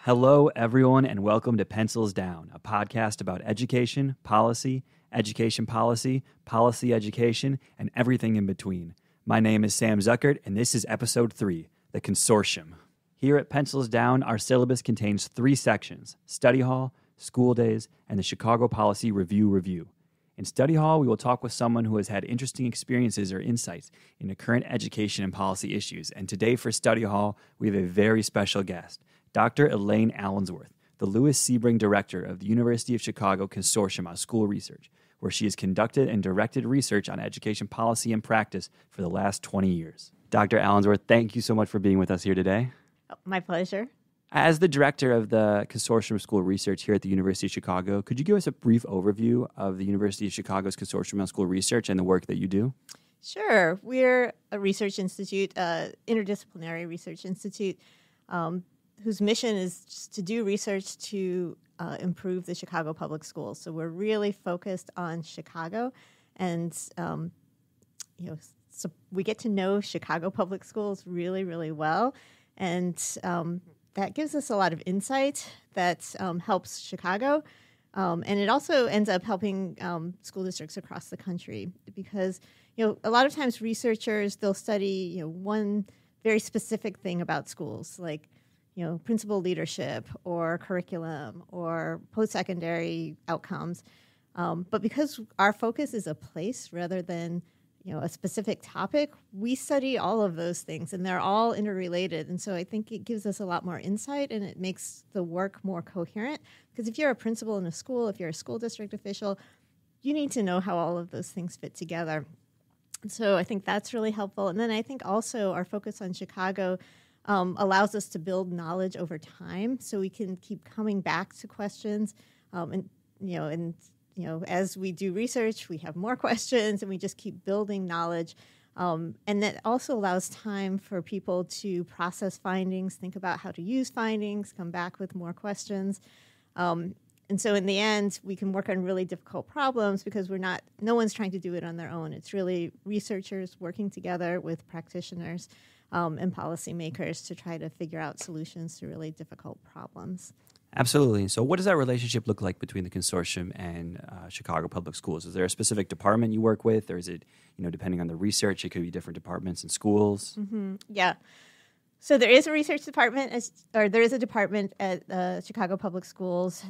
Hello, everyone, and welcome to Pencils Down, a podcast about education policy, policy education, and everything in between. My name is Sam Zuckert, and this is Episode 3, The Consortium. Here at Pencils Down, our syllabus contains 3 sections: Study Hall, School Days, and the Chicago Policy Review. In Study Hall, we will talk with someone who has had interesting experiences or insights into current education and policy issues. And today for Study Hall, we have a very special guest, Dr. Elaine Allensworth, the Lewis-Sebring Director of the University of Chicago Consortium on School Research, where she has conducted and directed research on education policy and practice for the last 20 years. Dr. Allensworth, thank you so much for being with us here today. My pleasure. As the director of the Consortium of School Research here at the University of Chicago, could you give us a brief overview of the University of Chicago's Consortium on School Research and the work that you do? Sure. We're a research institute, interdisciplinary research institute, whose mission is just to do research to improve the Chicago public schools. So we're really focused on Chicago, and so we get to know Chicago public schools really, really well, and that gives us a lot of insight that helps Chicago, and it also ends up helping school districts across the country because a lot of times researchers, they'll study one very specific thing about schools, like principal leadership or curriculum or post-secondary outcomes. But because our focus is a place rather than a specific topic, we study all of those things, and they're all interrelated. And so I think it gives us a lot more insight, and it makes the work more coherent. Because if you're a principal in a school, if you're a school district official, you need to know how all of those things fit together. And so I think that's really helpful. And then I think also our focus on Chicago allows us to build knowledge over time, so we can keep coming back to questions, as we do research, we have more questions, and we just keep building knowledge. And that also allows time for people to process findings, think about how to use findings, come back with more questions. And so in the end, we can work on really difficult problems because no one's trying to do it on their own. It's really researchers working together with practitioners and policymakers to try to figure out solutions to really difficult problems. Absolutely. So what does that relationship look like between the consortium and Chicago Public Schools? Is there a specific department you work with, or is it, depending on the research, it could be different departments and schools? Mm-hmm. Yeah. So there is a research department, there is a department at Chicago Public Schools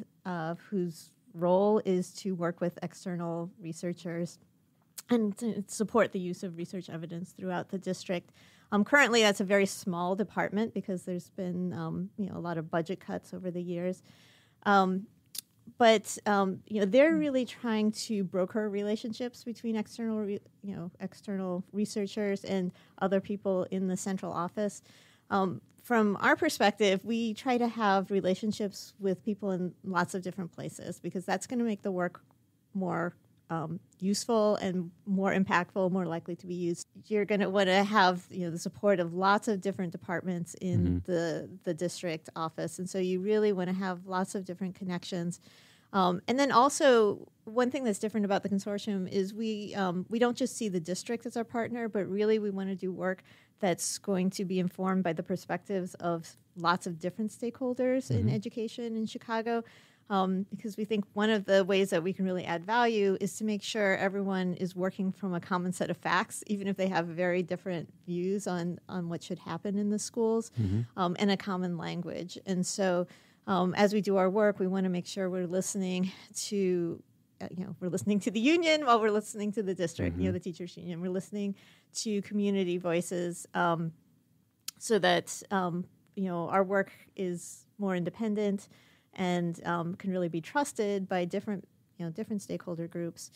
whose role is to work with external researchers and to support the use of research evidence throughout the district. Currently, that's a very small department because there's been a lot of budget cuts over the years. But they're really trying to broker relationships between external researchers and other people in the central office. From our perspective, we try to have relationships with people in lots of different places because that's going to make the work more useful and more impactful, more likely to be used. You're going to want to have the support of lots of different departments in the district office, and so you really want to have lots of different connections. And then also, one thing that's different about the consortium is we don't just see the district as our partner, but really we want to do work that's going to be informed by the perspectives of lots of different stakeholders in education in Chicago. Because we think one of the ways that we can really add value is to make sure everyone is working from a common set of facts, even if they have very different views on what should happen in the schools, and a common language. And so as we do our work, we want to make sure we're listening to the union while we're listening to the district, the teachers union. We're listening to community voices so that, our work is more independent and can really be trusted by different stakeholder groups,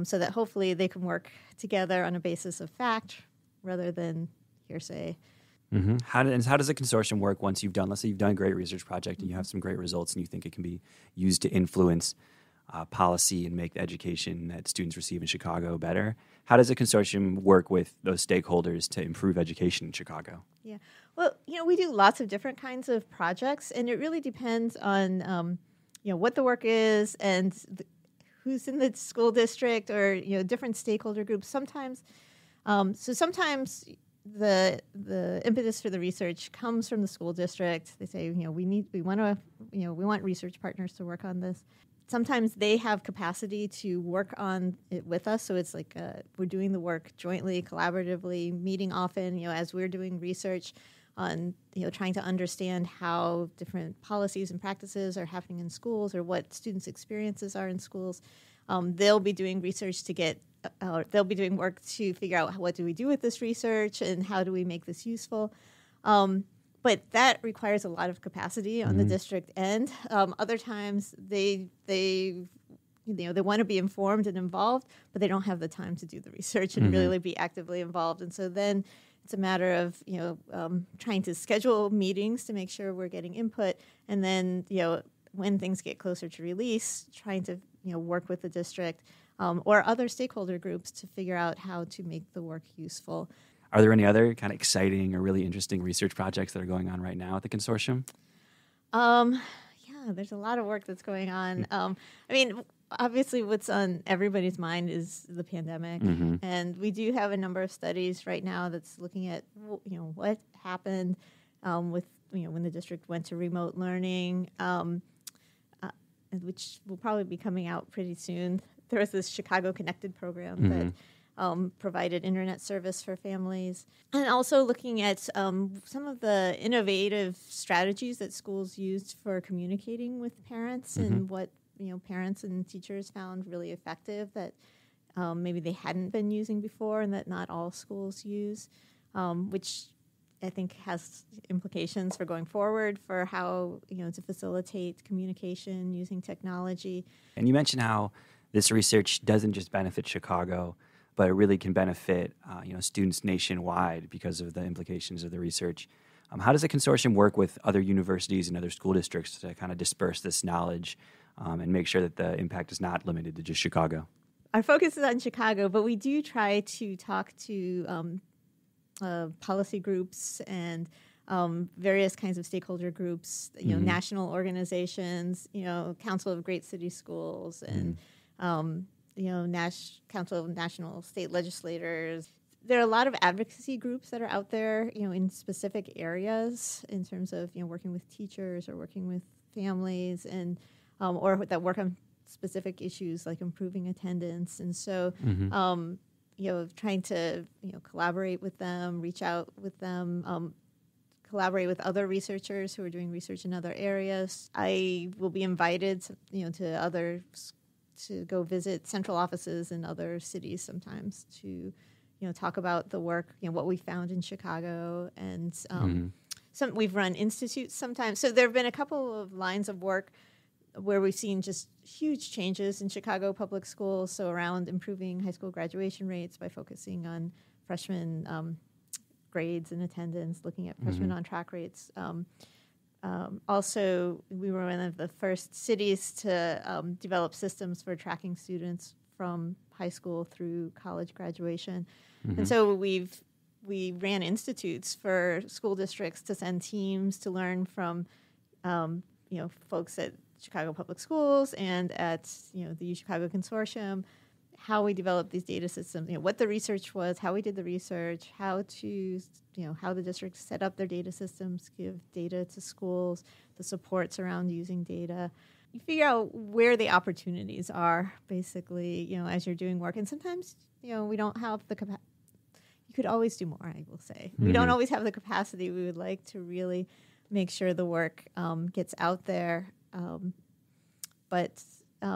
so that hopefully they can work together on a basis of fact rather than hearsay. Mm-hmm. How does the consortium work once let's say you've done a great research project and you have some great results and you think it can be used to influence policy and make the education that students receive in Chicago better? How does the consortium work with those stakeholders to improve education in Chicago? Yeah. Well, we do lots of different kinds of projects, and it really depends on, what the work is and who's in the school district or, different stakeholder groups. Sometimes the impetus for the research comes from the school district. They say, we want research partners to work on this. Sometimes they have capacity to work on it with us. So it's like we're doing the work jointly, collaboratively, meeting often, as we're doing research on, trying to understand how different policies and practices are happening in schools or what students' experiences are in schools. They'll be doing research they'll be doing work to figure out what do we do with this research and how do we make this useful. But that requires a lot of capacity on the district end. Other times they want to be informed and involved, but they don't have the time to do the research and really be actively involved. And so then it's a matter of trying to schedule meetings to make sure we're getting input, and then when things get closer to release, trying to work with the district or other stakeholder groups to figure out how to make the work useful. Are there any other kind of exciting or really interesting research projects that are going on right now at the consortium? Yeah, there's a lot of work that's going on. Obviously what's on everybody's mind is the pandemic. And we do have a number of studies right now that's looking at, what happened with, when the district went to remote learning, which will probably be coming out pretty soon. There was this Chicago Connected program that provided internet service for families, and also looking at some of the innovative strategies that schools used for communicating with parents and what parents and teachers found really effective that maybe they hadn't been using before and that not all schools use, which I think has implications for going forward for how to facilitate communication using technology. And you mentioned how this research doesn't just benefit Chicago, but it really can benefit students nationwide because of the implications of the research. How does the consortium work with other universities and other school districts to kind of disperse this knowledge and make sure that the impact is not limited to just Chicago? Our focus is on Chicago, but we do try to talk to policy groups and various kinds of stakeholder groups, national organizations, Council of Great City Schools, and Council of National State Legislators. There are a lot of advocacy groups that are out there, in specific areas in terms of, working with teachers or working with families and or that work on specific issues like improving attendance. And so, trying to, collaborate with them, reach out with them, collaborate with other researchers who are doing research in other areas. I will be invited to go visit central offices in other cities sometimes to, talk about the work, what we found in Chicago. And we've run institutes sometimes. So there have been a couple of lines of work where we've seen just huge changes in Chicago public schools. So around improving high school graduation rates by focusing on freshman grades and attendance, looking at freshman on-track rates. Also, we were one of the first cities to develop systems for tracking students from high school through college graduation. And so we ran institutes for school districts to send teams to learn from, folks at Chicago Public Schools and at, the Chicago Consortium, how we developed these data systems, what the research was, how we did the research, how the districts set up their data systems, give data to schools, the supports around using data. You figure out where the opportunities are, basically, as you're doing work. And sometimes, we don't have the capacity. You could always do more, I will say. We don't always have the capacity we would like to really make sure the work gets out there. But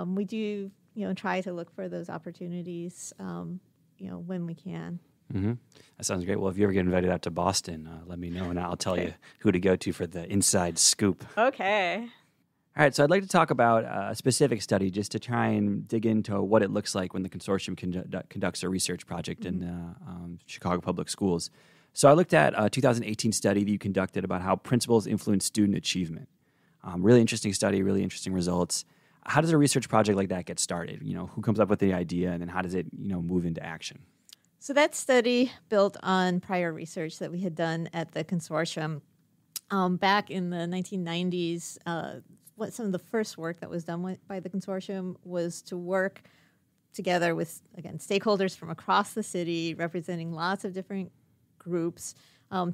we do, try to look for those opportunities, when we can. That sounds great. Well, if you ever get invited out to Boston, let me know, and I'll tell you who to go to for the inside scoop. Okay. All right, so I'd like to talk about a specific study just to try and dig into what it looks like when the consortium conducts a research project in Chicago Public Schools. So I looked at a 2018 study that you conducted about how principals influence student achievement. Really interesting study, really interesting results. How does a research project like that get started? Who comes up with the idea, and then how does it, move into action? So that study built on prior research that we had done at the consortium. Back in the 1990s, some of the first work that was done by the consortium was to work together with, again, stakeholders from across the city, representing lots of different groups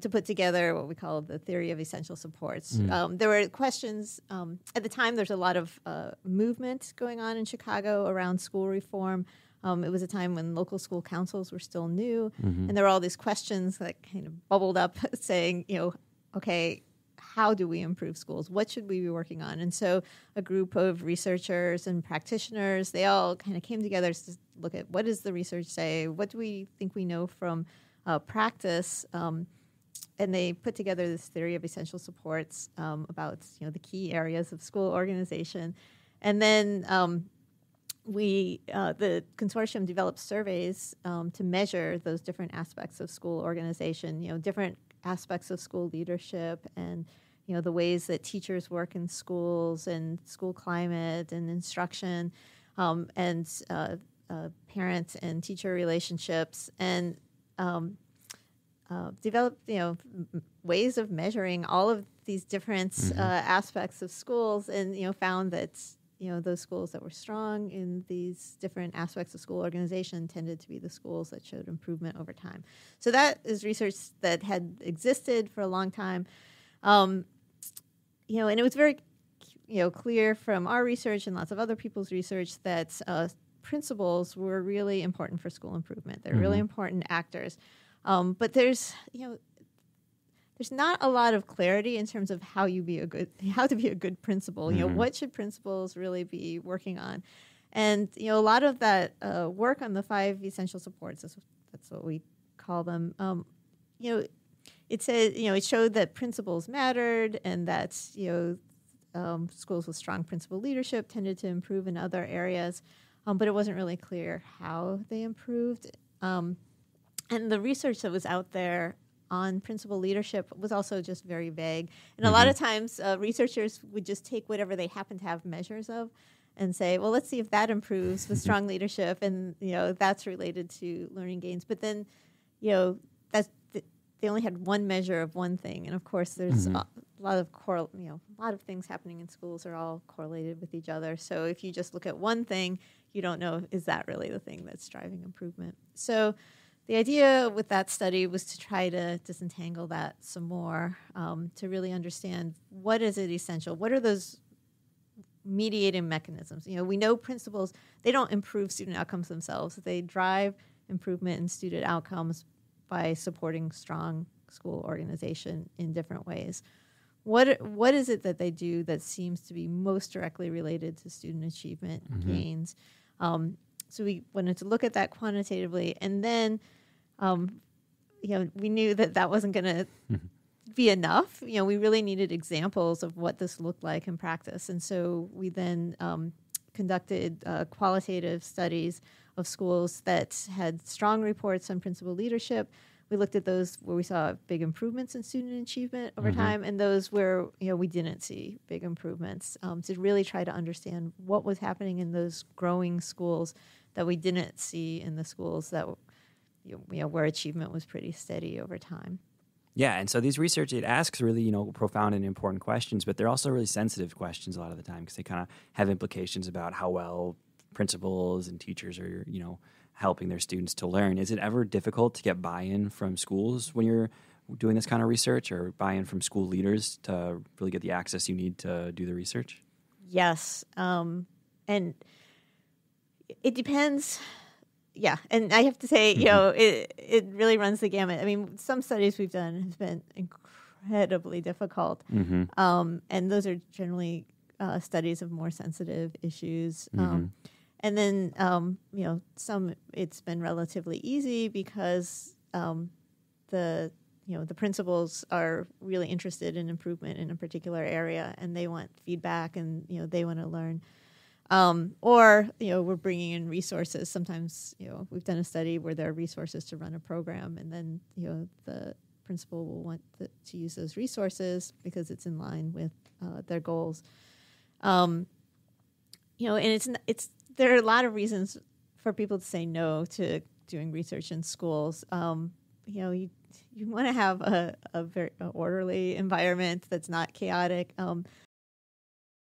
to put together what we call the theory of essential supports. There were questions, at the time there's a lot of movement going on in Chicago around school reform. It was a time when local school councils were still new, and there were all these questions that kind of bubbled up saying, okay, how do we improve schools? What should we be working on? And so a group of researchers and practitioners, they all kind of came together to look at what does the research say? What do we think we know from practice? And they put together this theory of essential supports about the key areas of school organization. And then the consortium developed surveys to measure those different aspects of school organization, different aspects of school leadership and the ways that teachers work in schools and school climate and instruction and parent and teacher relationships, and developed ways of measuring all of these different aspects of schools, and found that those schools that were strong in these different aspects of school organization tended to be the schools that showed improvement over time. So that is research that had existed for a long time. And it was very, clear from our research and lots of other people's research that principals were really important for school improvement. They're really important actors. But there's not a lot of clarity in terms of how to be a good principal. What should principals really be working on? And a lot of that work on the 5 essential supports, that's what we call them. It said it showed that principals mattered, and that schools with strong principal leadership tended to improve in other areas, but it wasn't really clear how they improved. And the research that was out there on principal leadership was also just very vague. And a lot of times researchers would just take whatever they happen to have measures of and say, well, let's see if that improves with strong leadership, and that's related to learning gains. But then they only had one measure of one thing, and of course there's a lot of a lot of things happening in schools are all correlated with each other. So if you just look at one thing, you don't know, is that really the thing that's driving improvement? So the idea with that study was to try to disentangle that some more, to really understand what is it essential, what are those mediating mechanisms. We know principals, they don't improve student outcomes themselves. They drive improvement in student outcomes by supporting strong school organization in different ways. What is it that they do that seems to be most directly related to student achievement gains? So we wanted to look at that quantitatively, and then we knew that wasn't going to be enough. We really needed examples of what this looked like in practice, and so we then conducted qualitative studies of schools that had strong reports on principal leadership. We looked at those where we saw big improvements in student achievement over time, and those where we didn't see big improvements, to really try to understand what was happening in those growing schools that we didn't see in the schools that where achievement was pretty steady over time. Yeah, and so these research, it asks really, profound and important questions, but they're also really sensitive questions a lot of the time because they kind of have implications about how well principals and teachers are, helping their students to learn. Is it ever difficult to get buy-in from schools when you're doing this kind of research, or buy-in from school leaders to really get the access you need to do the research? Yes, and it depends. Yeah, and I have to say, it really runs the gamut. I mean, some studies we've done has been incredibly difficult, and those are generally studies of more sensitive issues. And then, some it's been relatively easy because the principals are really interested in improvement in a particular area, and they want feedback, and they want to learn. Or we're bringing in resources. Sometimes we've done a study where there are resources to run a program, and then the principal will want to use those resources because it's in line with their goals. And there are a lot of reasons for people to say no to doing research in schools. You want to have a very orderly environment that's not chaotic.